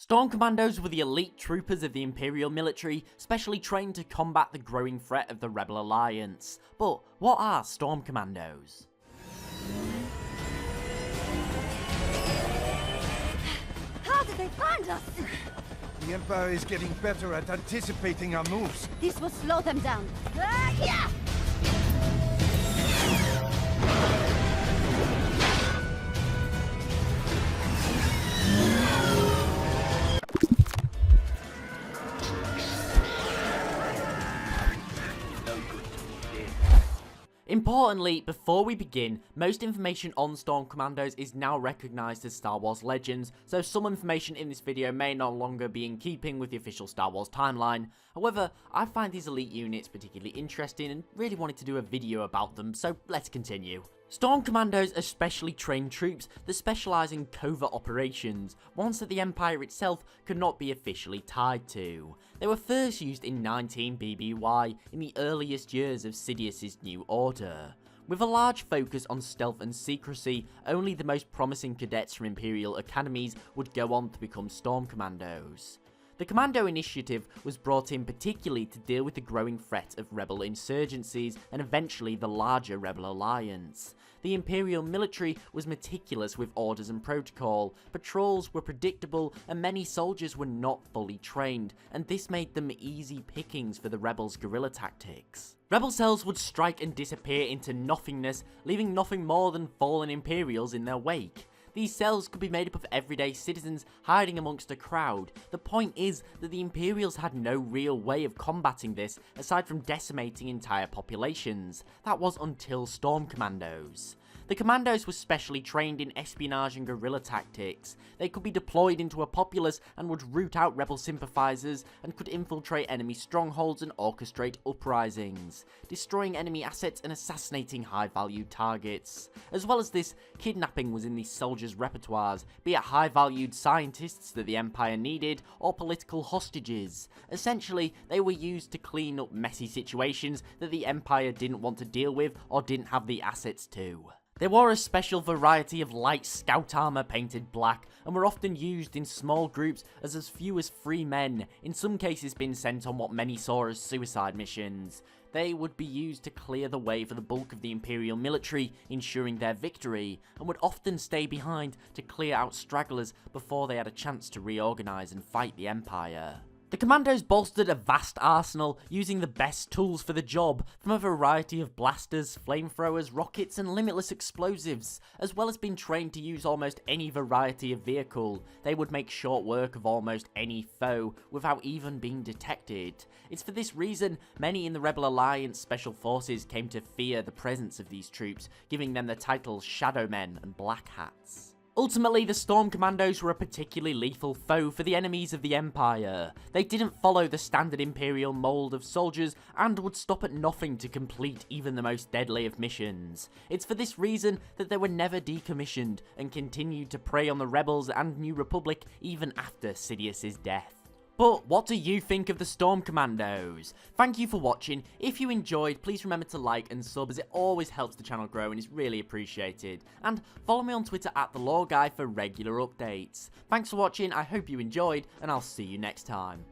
Storm Commandos were the elite troopers of the Imperial military, specially trained to combat the growing threat of the Rebel Alliance. But what are Storm Commandos? How did they find us? The Empire is getting better at anticipating our moves. This will slow them down. Yeah! Importantly, before we begin, most information on Storm Commandos is now recognised as Star Wars legends, so some information in this video may no longer be in keeping with the official Star Wars timeline. However, I find these elite units particularly interesting and really wanted to do a video about them, so let's continue. Storm Commandos are specially trained troops that specialise in covert operations, ones that the Empire itself could not be officially tied to. They were first used in 19 BBY in the earliest years of Sidious's New Order. With a large focus on stealth and secrecy, only the most promising cadets from Imperial academies would go on to become Storm Commandos. The Commando initiative was brought in particularly to deal with the growing threat of rebel insurgencies and eventually the larger Rebel Alliance. The Imperial military was meticulous with orders and protocol, patrols were predictable and many soldiers were not fully trained, and this made them easy pickings for the rebels' guerrilla tactics. Rebel cells would strike and disappear into nothingness, leaving nothing more than fallen Imperials in their wake. These cells could be made up of everyday citizens hiding amongst a crowd. The point is that the Imperials had no real way of combating this aside from decimating entire populations. That was until Storm Commandos. The Commandos were specially trained in espionage and guerrilla tactics. They could be deployed into a populace and would root out rebel sympathizers and could infiltrate enemy strongholds and orchestrate uprisings, destroying enemy assets and assassinating high-valued targets. As well as this, kidnapping was in these soldiers' repertoires, be it high-valued scientists that the Empire needed or political hostages. Essentially, they were used to clean up messy situations that the Empire didn't want to deal with or didn't have the assets to. They wore a special variety of light scout armor painted black and were often used in small groups as few as 3 men, in some cases being sent on what many saw as suicide missions. They would be used to clear the way for the bulk of the Imperial military, ensuring their victory, and would often stay behind to clear out stragglers before they had a chance to reorganize and fight the Empire. The Commandos bolstered a vast arsenal, using the best tools for the job, from a variety of blasters, flamethrowers, rockets and limitless explosives. As well as being trained to use almost any variety of vehicle, they would make short work of almost any foe without even being detected. It's for this reason many in the Rebel Alliance Special Forces came to fear the presence of these troops, giving them the titles Shadow Men and Black Hats. Ultimately, the Storm Commandos were a particularly lethal foe for the enemies of the Empire. They didn't follow the standard Imperial mold of soldiers and would stop at nothing to complete even the most deadly of missions. It's for this reason that they were never decommissioned and continued to prey on the rebels and New Republic even after Sidious's death. But what do you think of the Storm Commandos? Thank you for watching. If you enjoyed, please remember to like and sub, as it always helps the channel grow and is really appreciated. And follow me on Twitter at TheLoreGuy for regular updates. Thanks for watching, I hope you enjoyed, and I'll see you next time.